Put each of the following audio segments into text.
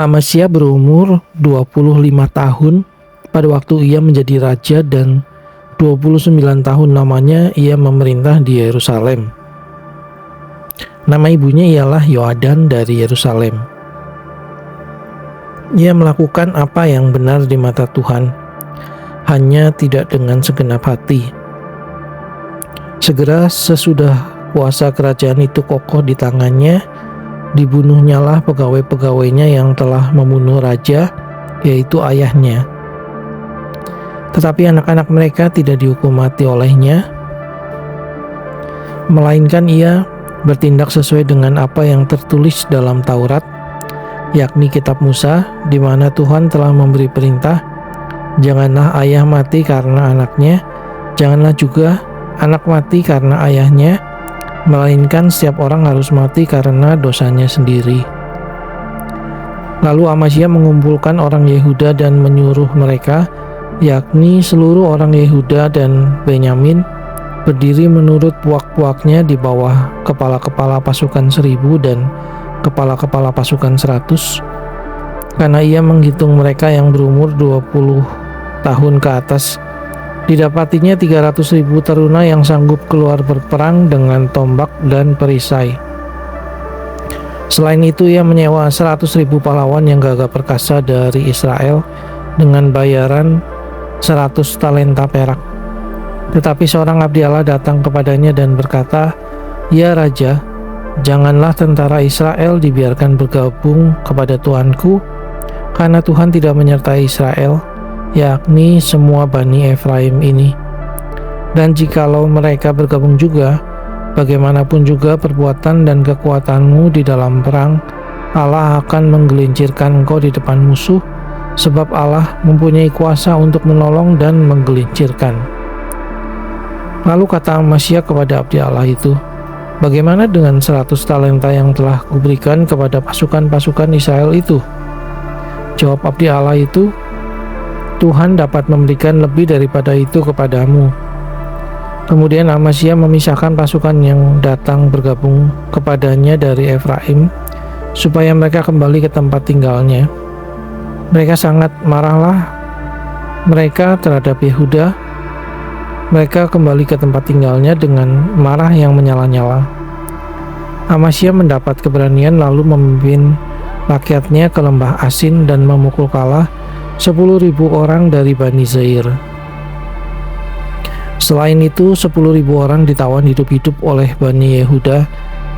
Amasya berumur 25 tahun pada waktu ia menjadi raja dan 29 tahun lamanya ia memerintah di Yerusalem. Nama ibunya ialah Yoadan dari Yerusalem. Ia melakukan apa yang benar di mata Tuhan, hanya tidak dengan segenap hati. Segera sesudah kuasa kerajaan itu kokoh di tangannya, dibunuhnyalah pegawai-pegawainya yang telah membunuh raja, yaitu ayahnya. Tetapi anak-anak mereka tidak dihukum mati olehnya, melainkan ia bertindak sesuai dengan apa yang tertulis dalam Taurat, yakni kitab Musa, di mana Tuhan telah memberi perintah, janganlah ayah mati karena anaknya, janganlah juga anak mati karena ayahnya, melainkan setiap orang harus mati karena dosanya sendiri. Lalu Amasya mengumpulkan orang Yehuda dan menyuruh mereka, yakni seluruh orang Yehuda dan Benyamin, berdiri menurut puak-puaknya di bawah kepala-kepala pasukan 1000 dan kepala-kepala pasukan 100, karena ia menghitung mereka yang berumur 20 tahun ke atas. Didapatinya 300.000 taruna yang sanggup keluar berperang dengan tombak dan perisai. Selain itu ia menyewa 100.000 pahlawan yang gagah perkasa dari Israel dengan bayaran 100 talenta perak. Tetapi seorang abdi Allah datang kepadanya dan berkata, "Ya Raja, janganlah tentara Israel dibiarkan bergabung kepada Tuanku, karena Tuhan tidak menyertai Israel, yakni semua Bani Efraim ini. Dan jikalau mereka bergabung juga, bagaimanapun juga perbuatan dan kekuatanmu di dalam perang, Allah akan menggelincirkan engkau di depan musuh, sebab Allah mempunyai kuasa untuk menolong dan menggelincirkan." Lalu kata Amasya kepada abdi Allah itu, "Bagaimana dengan 100 talenta yang telah kuberikan kepada pasukan-pasukan Israel itu?" Jawab abdi Allah itu, "Tuhan dapat memberikan lebih daripada itu kepadamu." Kemudian Amasya memisahkan pasukan yang datang bergabung kepadanya dari Efraim, supaya mereka kembali ke tempat tinggalnya. Mereka sangat marahlah mereka terhadap Yehuda. Mereka kembali ke tempat tinggalnya dengan marah yang menyala-nyala. Amasya mendapat keberanian lalu memimpin rakyatnya ke lembah Asin dan memukul kalah 10.000 orang dari Bani Zair. Selain itu 10.000 orang ditawan hidup-hidup oleh Bani Yehuda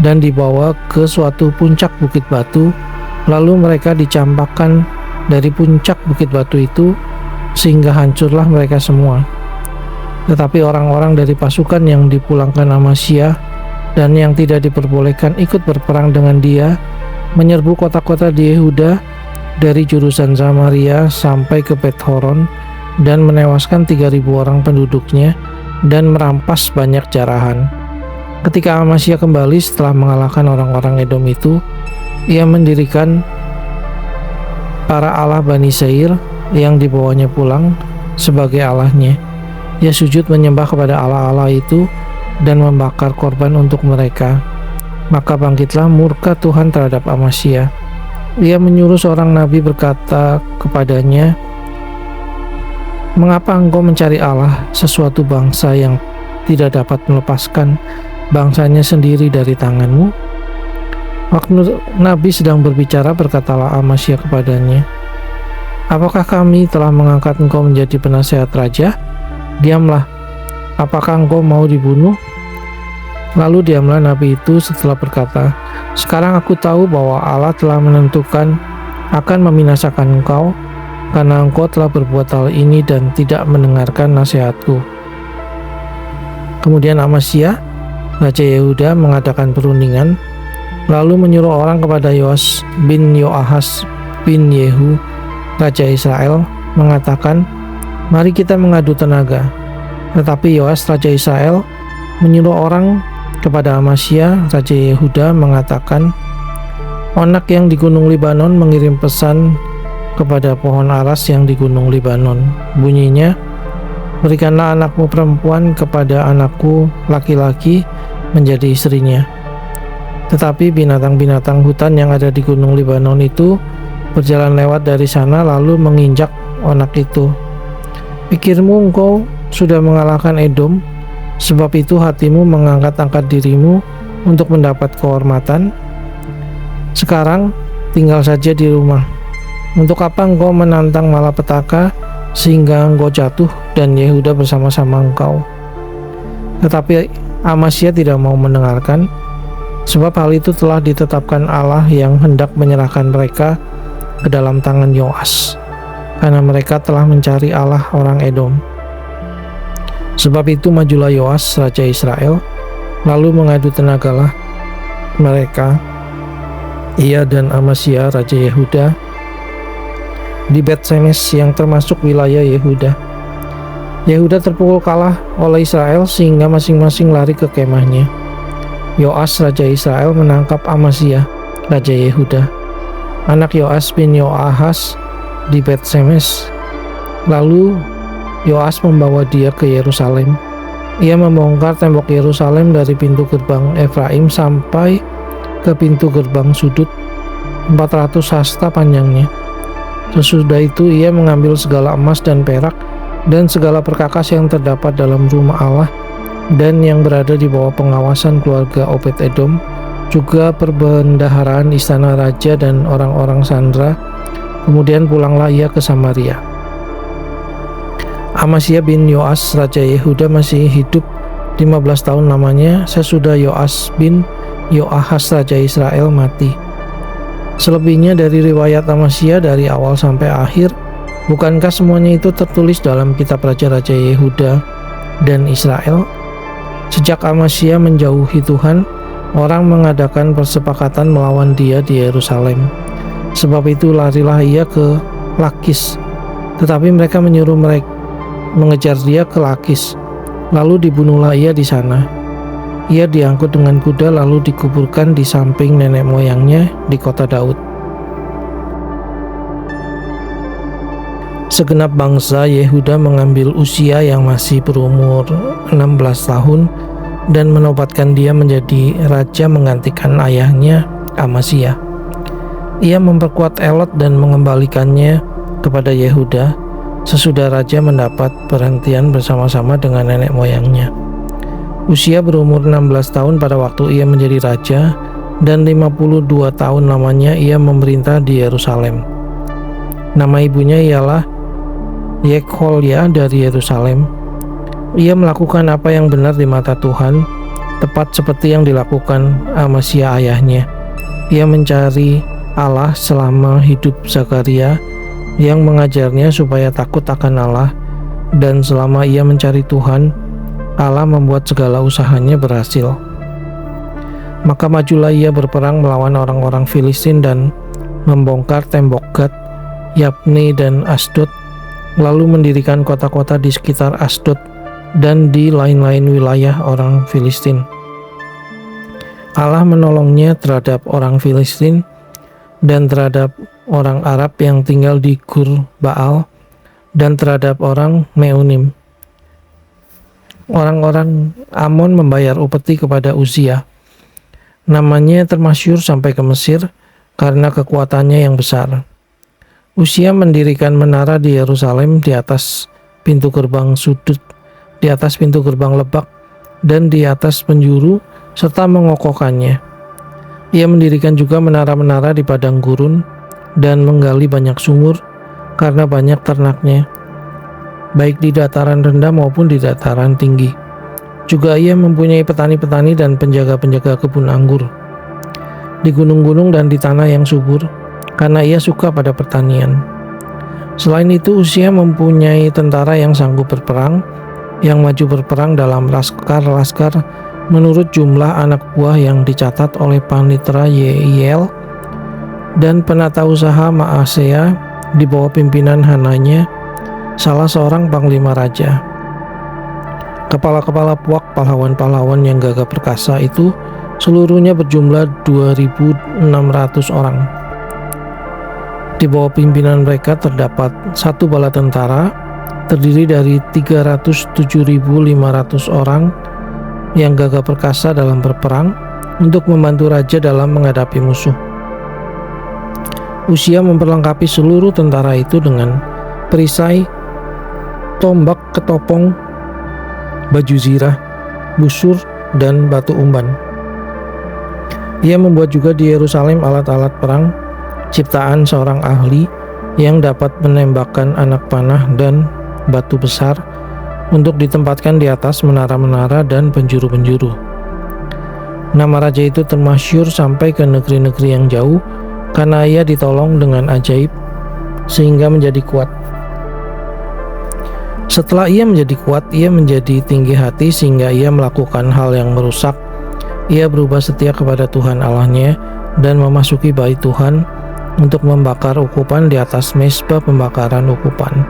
dan dibawa ke suatu puncak bukit batu, lalu mereka dicampakkan dari puncak bukit batu itu sehingga hancurlah mereka semua. Tetapi orang-orang dari pasukan yang dipulangkan Amasya dan yang tidak diperbolehkan ikut berperang dengan dia menyerbu kota-kota di Yehuda dari jurusan Samaria sampai ke Bet-Horon dan menewaskan 3.000 orang penduduknya dan merampas banyak jarahan. Ketika Amasya kembali setelah mengalahkan orang-orang Edom itu, ia mendirikan para Allah Bani Zair yang dibawanya pulang sebagai Allahnya. Ia sujud menyembah kepada Allah-Allah itu dan membakar korban untuk mereka. Maka bangkitlah murka Tuhan terhadap Amasya. Ia menyuruh seorang nabi berkata kepadanya, "Mengapa engkau mencari Allah, sesuatu bangsa yang tidak dapat melepaskan bangsanya sendiri dari tanganmu?" Waktu nabi sedang berbicara, berkatalah Amasya kepadanya, "Apakah kami telah mengangkat engkau menjadi penasehat raja? Diamlah, apakah engkau mau dibunuh?" Lalu diamlah nabi itu setelah berkata, "Sekarang aku tahu bahwa Allah telah menentukan akan membinasakan engkau, karena engkau telah berbuat hal ini dan tidak mendengarkan nasihatku." Kemudian Amasya, raja Yehuda, mengadakan perundingan, lalu menyuruh orang kepada Yoas bin Yoahas bin Yehu, raja Israel, mengatakan, "Mari kita mengadu tenaga." Tetapi Yoas raja Israel menyuruh orang kepada Amasya raja Yehuda mengatakan, "Onak yang di gunung Libanon mengirim pesan kepada pohon aras yang di gunung Libanon. Bunyinya, berikanlah anakmu perempuan kepada anakku laki-laki menjadi istrinya." Tetapi binatang-binatang hutan yang ada di gunung Libanon itu berjalan lewat dari sana lalu menginjak anak itu. Pikirmu engkau sudah mengalahkan Edom, sebab itu hatimu mengangkat-angkat dirimu untuk mendapat kehormatan. Sekarang tinggal saja di rumah. Untuk apa engkau menantang malapetaka sehingga engkau jatuh dan Yehuda bersama-sama engkau? Tetapi Amasya tidak mau mendengarkan, sebab hal itu telah ditetapkan Allah yang hendak menyerahkan mereka ke dalam tangan Yoas, karena mereka telah mencari Allah orang Edom. Sebab itu majulah Yoas raja Israel, lalu mengadu tenagalah mereka, ia dan Amasya raja Yehuda, di Bet-Semes yang termasuk wilayah Yehuda. Yehuda terpukul kalah oleh Israel sehingga masing-masing lari ke kemahnya. Yoas raja Israel menangkap Amasya raja Yehuda, anak Yoas bin Yoahas, di Bet-Semes. Lalu Yoas membawa dia ke Yerusalem. Ia membongkar tembok Yerusalem dari pintu gerbang Efraim sampai ke pintu gerbang sudut, 400 hasta panjangnya. Sesudah itu ia mengambil segala emas dan perak dan segala perkakas yang terdapat dalam rumah Allah dan yang berada di bawah pengawasan keluarga Obed-Edom, juga perbendaharaan istana raja dan orang-orang sandera. Kemudian pulanglah ia ke Samaria. Amasya bin Yoas raja Yehuda masih hidup 15 tahun lamanya sesudah Yoas bin Yoahas raja Israel mati. Selebihnya dari riwayat Amasya dari awal sampai akhir, bukankah semuanya itu tertulis dalam kitab raja-raja Yehuda dan Israel? Sejak Amasya menjauhi Tuhan, orang mengadakan persepakatan melawan dia di Yerusalem. Sebab itu larilah ia ke Lakis, tetapi mereka menyuruh mereka mengejar dia ke Lakis. Lalu dibunuhlah ia di sana. Ia diangkut dengan kuda lalu dikuburkan di samping nenek moyangnya di kota Daud. Segenap bangsa Yehuda mengambil Uzia yang masih berumur 16 tahun dan menobatkan dia menjadi raja menggantikan ayahnya Amasya. Ia memperkuat Elot dan mengembalikannya kepada Yehuda sesudah raja mendapat perhentian bersama-sama dengan nenek moyangnya. Uzia berumur 16 tahun pada waktu ia menjadi raja, dan 52 tahun lamanya ia memerintah di Yerusalem. Nama ibunya ialah Yekholya dari Yerusalem. Ia melakukan apa yang benar di mata Tuhan, tepat seperti yang dilakukan Amasya ayahnya. Ia mencari Allah selama hidup Zakaria yang mengajarnya supaya takut akan Allah, dan selama ia mencari Tuhan, Allah membuat segala usahanya berhasil. Maka majulah ia berperang melawan orang-orang Filistin dan membongkar tembok Gad, Yabne dan Asdod, lalu mendirikan kota-kota di sekitar Asdod dan di lain-lain wilayah orang Filistin. Allah menolongnya terhadap orang Filistin dan terhadap orang Arab yang tinggal di Gur Baal dan terhadap orang Meunim. Orang-orang Amon membayar upeti kepada Uzia. Namanya termasyhur sampai ke Mesir karena kekuatannya yang besar. Uzia mendirikan menara di Yerusalem di atas pintu gerbang sudut, di atas pintu gerbang lebak, dan di atas penjuru, serta mengokohkannya. Ia mendirikan juga menara-menara di padang gurun dan menggali banyak sumur karena banyak ternaknya, baik di dataran rendah maupun di dataran tinggi. Juga ia mempunyai petani-petani dan penjaga-penjaga kebun anggur di gunung-gunung dan di tanah yang subur, karena ia suka pada pertanian. Selain itu, Uzia mempunyai tentara yang sanggup berperang, yang maju berperang dalam laskar-laskar menurut jumlah anak buah yang dicatat oleh panitera Yeiel dan penata usaha Maasea di bawah pimpinan Hananya, salah seorang panglima raja. Kepala-kepala puak pahlawan-pahlawan yang gagah perkasa itu seluruhnya berjumlah 2.600 orang. Di bawah pimpinan mereka terdapat satu bala tentara terdiri dari 307.500 orang yang gagah perkasa dalam berperang untuk membantu raja dalam menghadapi musuh. Uzia memperlengkapi seluruh tentara itu dengan perisai, tombak ketopong, baju zirah, busur, dan batu umban. Ia membuat juga di Yerusalem alat-alat perang ciptaan seorang ahli yang dapat menembakkan anak panah dan batu besar untuk ditempatkan di atas menara-menara dan penjuru-penjuru. Nama raja itu termasyhur sampai ke negeri-negeri yang jauh karena ia ditolong dengan ajaib sehingga menjadi kuat. Setelah ia menjadi kuat, ia menjadi tinggi hati sehingga ia melakukan hal yang merusak. Ia berubah setia kepada Tuhan Allahnya dan memasuki bait Tuhan untuk membakar ukupan di atas mezbah pembakaran ukupan.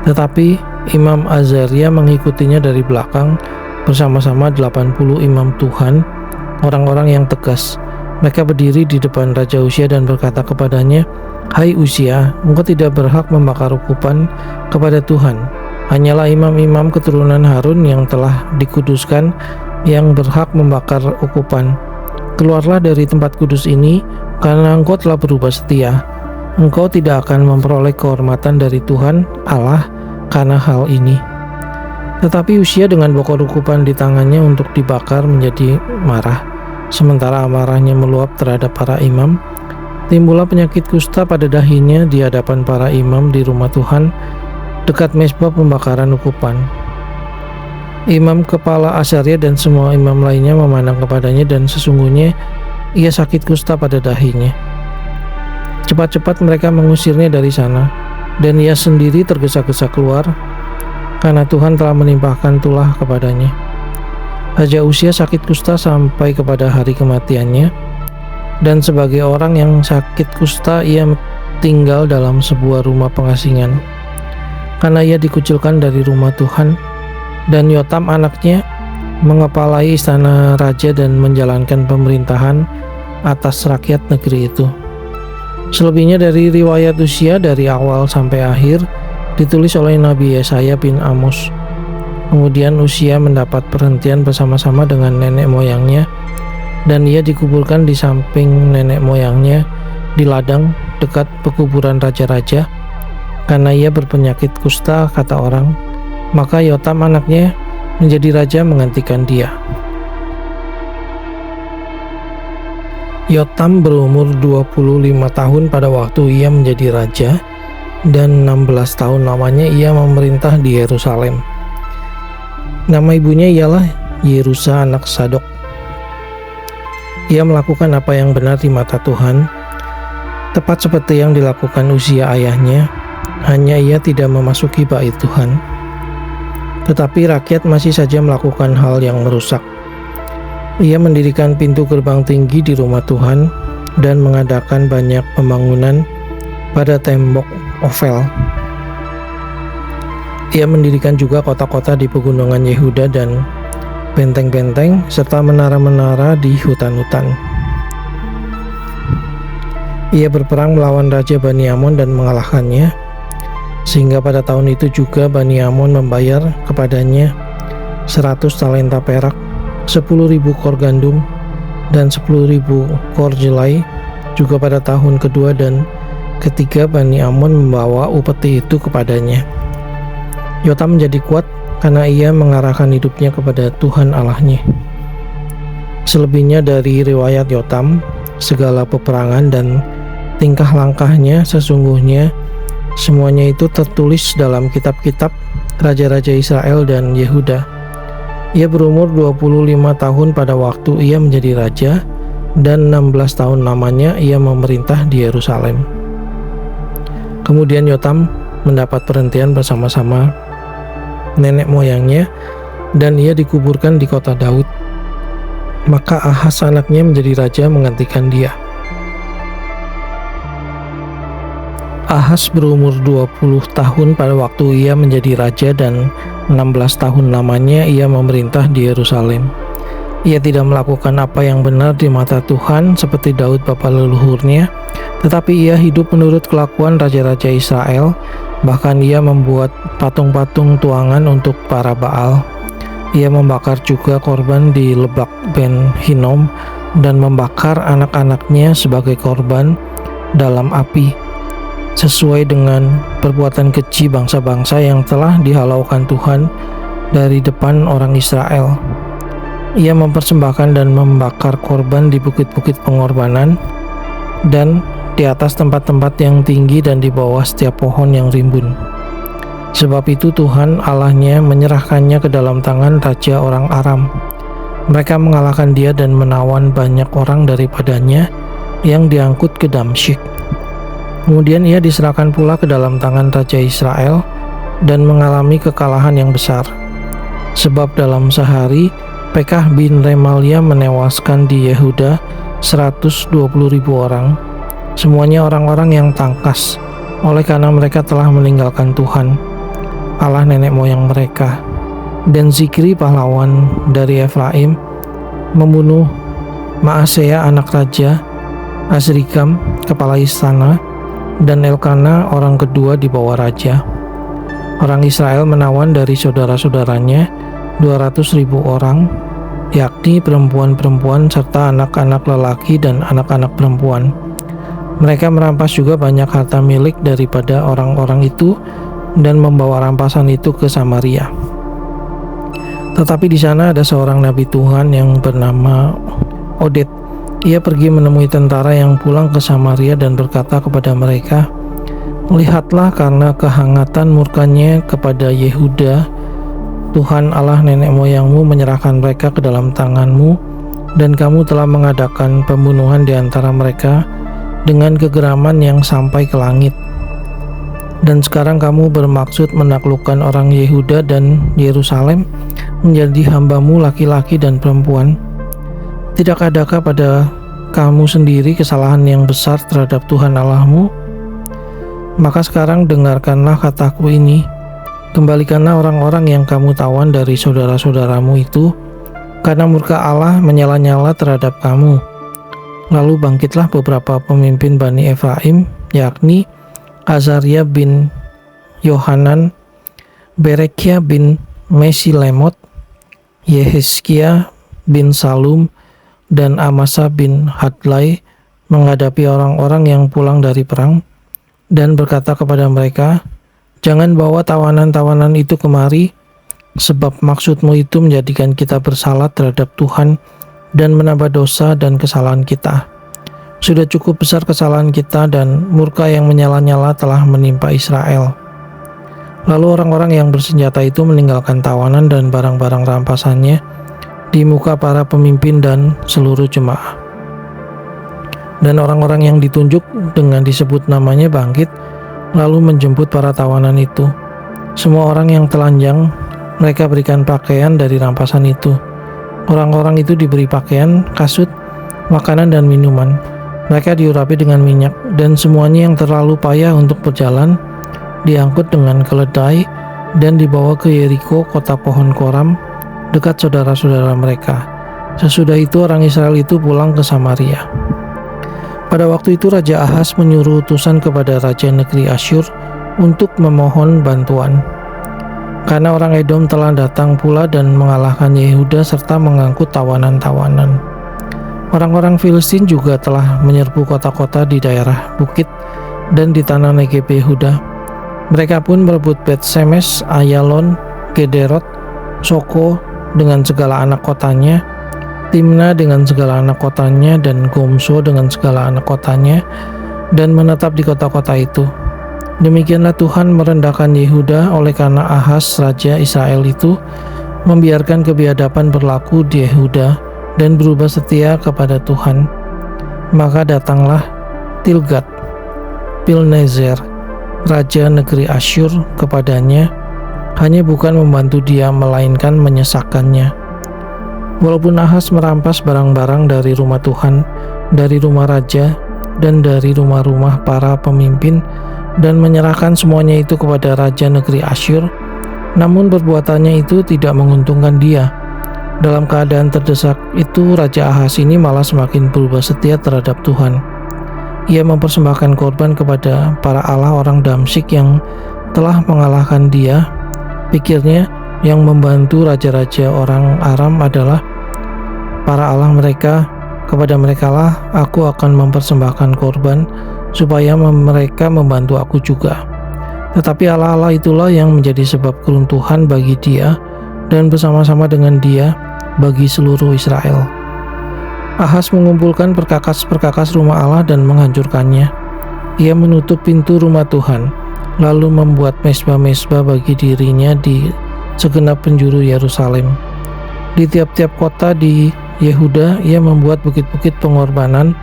Tetapi Imam Azaria mengikutinya dari belakang bersama-sama 80 imam Tuhan, orang-orang yang tegas. Mereka berdiri di depan Raja Uzia dan berkata kepadanya, "Hai Uzia, engkau tidak berhak membakar ukupan kepada Tuhan. Hanyalah imam-imam keturunan Harun yang telah dikuduskan yang berhak membakar ukupan. Keluarlah dari tempat kudus ini, karena engkau telah berubah setia. Engkau tidak akan memperoleh kehormatan dari Tuhan Allah karena hal ini." Tetapi Uzia dengan bokor ukupan di tangannya untuk dibakar menjadi marah. Sementara amarahnya meluap terhadap para imam, timbullah penyakit kusta pada dahinya di hadapan para imam di rumah Tuhan, dekat mezbah pembakaran ukupan. Imam kepala Azaria dan semua imam lainnya memandang kepadanya dan sesungguhnya ia sakit kusta pada dahinya. Cepat-cepat mereka mengusirnya dari sana, dan ia sendiri tergesa-gesa keluar karena Tuhan telah menimpahkan tulah kepadanya. Raja Uzia sakit kusta sampai kepada hari kematiannya, dan sebagai orang yang sakit kusta ia tinggal dalam sebuah rumah pengasingan karena ia dikucilkan dari rumah Tuhan. Dan Yotam anaknya mengepalai istana raja dan menjalankan pemerintahan atas rakyat negeri itu. Selebihnya dari riwayat Uzia dari awal sampai akhir ditulis oleh Nabi Yesaya bin Amos. Kemudian Uzia mendapat perhentian bersama-sama dengan nenek moyangnya, dan ia dikuburkan di samping nenek moyangnya di ladang dekat pekuburan raja-raja karena ia berpenyakit kusta, kata orang. Maka Yotam anaknya menjadi raja menggantikan dia. Yotam berumur 25 tahun pada waktu ia menjadi raja, dan 16 tahun lamanya ia memerintah di Yerusalem. Nama ibunya ialah Yerusa anak Sadok. Ia melakukan apa yang benar di mata Tuhan, tepat seperti yang dilakukan Uzia ayahnya, hanya ia tidak memasuki bait Tuhan. Tetapi rakyat masih saja melakukan hal yang merusak. Ia mendirikan pintu gerbang tinggi di rumah Tuhan dan mengadakan banyak pembangunan pada tembok Ofel. Ia mendirikan juga kota-kota di pegunungan Yehuda dan benteng-benteng serta menara-menara di hutan-hutan. Ia berperang melawan Raja Bani Amon dan mengalahkannya, sehingga pada tahun itu juga Bani Amon membayar kepadanya 100 talenta perak, 10.000 kor gandum, dan 10.000 kor jelai. Juga pada tahun kedua dan ketiga Bani Amon membawa upeti itu kepadanya. Yotam menjadi kuat karena ia mengarahkan hidupnya kepada Tuhan Allahnya. Selebihnya dari riwayat Yotam, segala peperangan dan tingkah langkahnya sesungguhnya semuanya itu tertulis dalam kitab-kitab raja-raja Israel dan Yehuda. Ia berumur 25 tahun pada waktu ia menjadi raja, dan 16 tahun lamanya ia memerintah di Yerusalem. Kemudian Yotam mendapat perhentian bersama-sama nenek moyangnya, dan ia dikuburkan di kota Daud. Maka Ahaz anaknya menjadi raja menggantikan dia. Ahaz berumur 20 tahun pada waktu ia menjadi raja, dan 16 tahun lamanya ia memerintah di Yerusalem. Ia tidak melakukan apa yang benar di mata Tuhan seperti Daud bapa leluhurnya, tetapi ia hidup menurut kelakuan raja-raja Israel. Bahkan ia membuat patung-patung tuangan untuk para Baal. Ia membakar juga korban di Lebak Ben Hinnom dan membakar anak-anaknya sebagai korban dalam api, sesuai dengan perbuatan keji bangsa-bangsa yang telah dihalaukan Tuhan dari depan orang Israel. Ia mempersembahkan dan membakar korban di bukit-bukit pengorbanan dan di atas tempat-tempat yang tinggi dan di bawah setiap pohon yang rimbun. Sebab itu Tuhan Allahnya menyerahkannya ke dalam tangan raja orang Aram. Mereka mengalahkan dia dan menawan banyak orang daripadanya yang diangkut ke Damsyik. Kemudian ia diserahkan pula ke dalam tangan raja Israel dan mengalami kekalahan yang besar. Sebab dalam sehari Pekah bin Remalia menewaskan di Yehuda 120.000 orang, semuanya orang-orang yang tangkas, oleh karena mereka telah meninggalkan Tuhan, Allah nenek moyang mereka. Dan Zikri pahlawan dari Efraim membunuh Maasea anak raja, Azrikam kepala istana, dan Elkana orang kedua di bawah raja. Orang Israel menawan dari saudara-saudaranya 200.000 orang, yakni perempuan-perempuan serta anak-anak lelaki dan anak-anak perempuan. Mereka merampas juga banyak harta milik daripada orang-orang itu dan membawa rampasan itu ke Samaria. Tetapi di sana ada seorang nabi Tuhan yang bernama Oded. Ia pergi menemui tentara yang pulang ke Samaria dan berkata kepada mereka, "Lihatlah, karena kehangatan murkanya kepada Yehuda, Tuhan Allah nenek moyangmu menyerahkan mereka ke dalam tanganmu, dan kamu telah mengadakan pembunuhan di antara mereka dengan kegeraman yang sampai ke langit. Dan sekarang kamu bermaksud menaklukkan orang Yehuda dan Yerusalem menjadi hambamu laki-laki dan perempuan. Tidak adakah pada kamu sendiri kesalahan yang besar terhadap Tuhan Allahmu? Maka sekarang dengarkanlah kataku ini. Kembalikanlah orang-orang yang kamu tawan dari saudara-saudaramu itu, karena murka Allah menyala-nyala terhadap kamu." Lalu bangkitlah beberapa pemimpin Bani Efraim, yakni Azaria bin Yohanan, Berekia bin Mesilemot, Yehezkia bin Salum, dan Amasa bin Hadlai, menghadapi orang-orang yang pulang dari perang, dan berkata kepada mereka, "Jangan bawa tawanan-tawanan itu kemari, sebab maksudmu itu menjadikan kita bersalah terhadap Tuhan dan menambah dosa dan kesalahan kita. Sudah cukup besar kesalahan kita dan murka yang menyala-nyala telah menimpa Israel." Lalu orang-orang yang bersenjata itu meninggalkan tawanan dan barang-barang rampasannya di muka para pemimpin dan seluruh jemaah. Dan orang-orang yang ditunjuk dengan disebut namanya bangkit, lalu menjemput para tawanan itu. Semua orang yang telanjang mereka berikan pakaian dari rampasan itu. Orang-orang itu diberi pakaian, kasut, makanan, dan minuman. Mereka diurapi dengan minyak, dan semuanya yang terlalu payah untuk berjalan diangkut dengan keledai dan dibawa ke Yeriko, kota pohon koram, dekat saudara-saudara mereka. Sesudah itu orang Israel itu pulang ke Samaria. Pada waktu itu Raja Ahaz menyuruh utusan kepada Raja negeri Asyur untuk memohon bantuan, karena orang Edom telah datang pula dan mengalahkan Yehuda serta mengangkut tawanan-tawanan. Orang-orang Filistin juga telah menyerbu kota-kota di daerah bukit dan di tanah Negeb Yehuda. Mereka pun merebut Bet-Semes, Ayalon, Gederot, Soko dengan segala anak kotanya, Timna dengan segala anak kotanya, dan Gomso dengan segala anak kotanya, dan menetap di kota-kota itu. Demikianlah Tuhan merendahkan Yehuda oleh karena Ahaz raja Israel itu membiarkan kebiadaban berlaku di Yehuda dan berubah setia kepada Tuhan. Maka datanglah Tilgat Pilneser raja negeri Asyur kepadanya, hanya bukan membantu dia melainkan menyesakkannya. Walaupun Ahaz merampas barang-barang dari rumah Tuhan, dari rumah raja, dan dari rumah-rumah para pemimpin, dan menyerahkan semuanya itu kepada raja negeri Asyur, namun perbuatannya itu tidak menguntungkan dia. Dalam keadaan terdesak itu, Raja Ahaz ini malah semakin berubah setia terhadap Tuhan. Ia mempersembahkan korban kepada para allah orang Damsyik yang telah mengalahkan dia. Pikirnya, yang membantu raja-raja orang Aram adalah para allah mereka. Kepada merekalah aku akan mempersembahkan korban supaya mereka membantu aku juga. Tetapi Allah-Allah itulah yang menjadi sebab keruntuhan bagi dia dan bersama-sama dengan dia bagi seluruh Israel. Ahaz mengumpulkan perkakas-perkakas rumah Allah dan menghancurkannya. Ia menutup pintu rumah Tuhan, lalu membuat mezbah-mezbah bagi dirinya di segenap penjuru Yerusalem. Di tiap-tiap kota di Yehuda, ia membuat bukit-bukit pengorbanan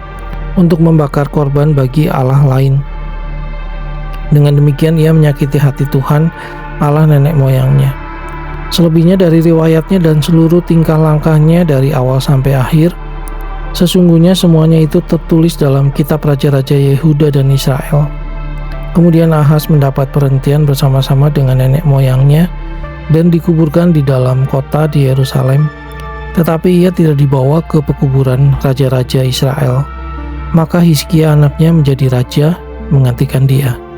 untuk membakar korban bagi Allah lain. Dengan demikian ia menyakiti hati Tuhan, Allah nenek moyangnya. Selebihnya dari riwayatnya dan seluruh tingkah langkahnya dari awal sampai akhir, sesungguhnya semuanya itu tertulis dalam kitab raja-raja Yehuda dan Israel. Kemudian Ahaz mendapat perhentian bersama-sama dengan nenek moyangnya dan dikuburkan di dalam kota di Yerusalem, tetapi ia tidak dibawa ke pekuburan raja-raja Israel. Maka Hizkia anaknya menjadi raja menggantikan dia.